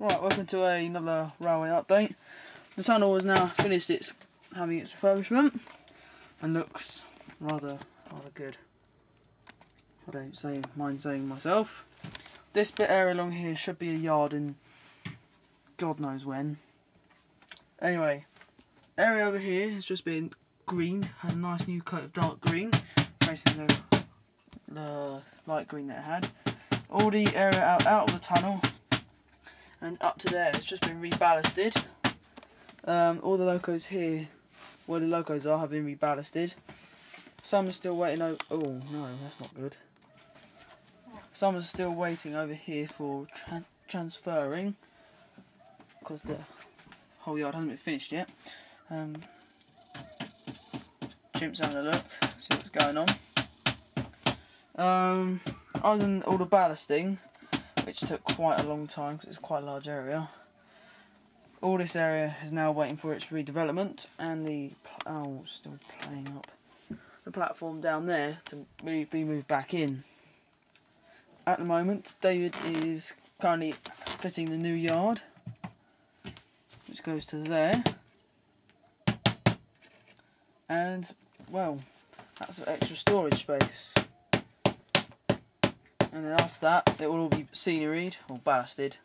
Right, welcome to another railway update. The tunnel has now finished having its refurbishment and looks rather good. I don't mind saying myself. This bit area along here should be a yard in God knows when. Anyway, area over here has just been greened, had a nice new coat of dark green, replacing the light green that it had. All the area out of the tunnel and up to there, it's just been reballasted. All the locos here, where the locos are, have been reballasted. Some are still waiting over. Oh no, that's not good. Some are still waiting over here for transferring, because the whole yard hasn't been finished yet. Chimp's having a look, see what's going on. Other than all the ballasting, which took quite a long time because it's quite a large area, all this area is now waiting for its redevelopment, and still playing up, the platform down there to be moved back in. At the moment, David is currently fitting the new yard, which goes to there, and well, that's extra storage space. And then after that, it will all be sceneried or ballasted.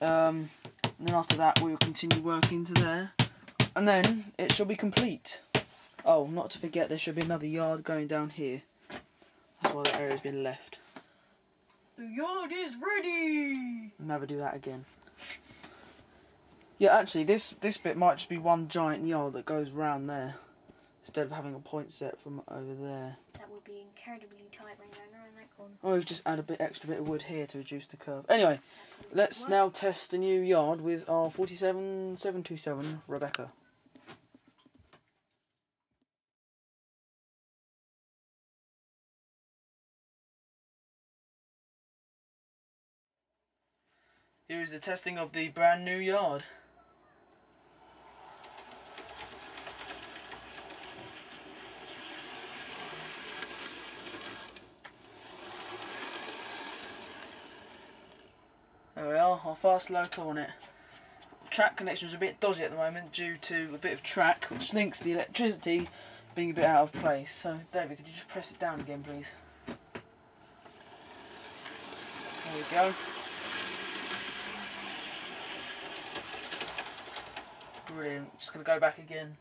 And then after that, we will continue working to there, and then it shall be complete. Oh, not to forget, there should be another yard going down here. That's why that area has been left. The yard is ready! Never do that again. Yeah, actually, this bit might just be one giant yard that goes round there, instead of having a point set from over there. That would be incredibly tight when going around that corner. Or you just add extra bit of wood here to reduce the curve. Anyway, let's now test the new yard with our 47727 Rebecca. Here is the testing of the brand new yard. There we are, our fast loco on it. Track connection is a bit dodgy at the moment due to a bit of track, which links the electricity being a bit out of place. So, David, could you just press it down again, please? There we go. Brilliant. Just going to go back again.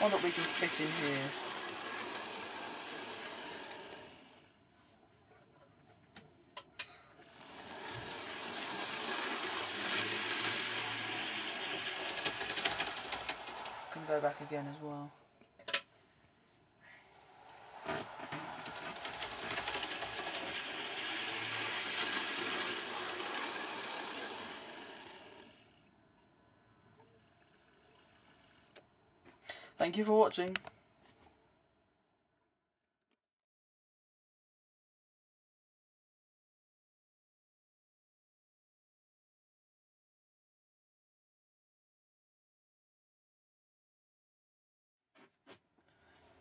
Wonder what we can fit in here. Can go back again as well. Thank you for watching.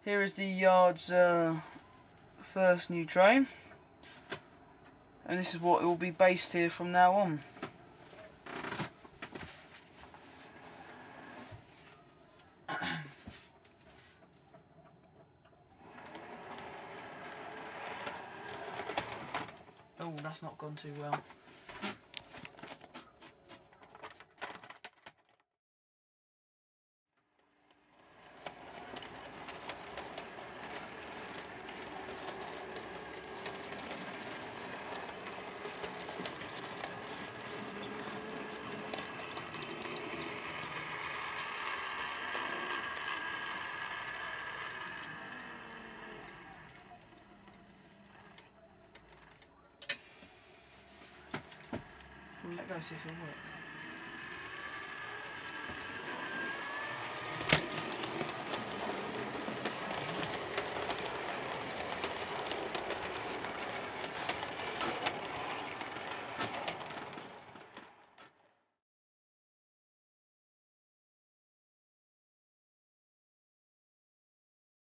Here is the yard's first new train, and this is what it will be based here from now on. Oh, that's not gone too well. Let go, see if it'll work.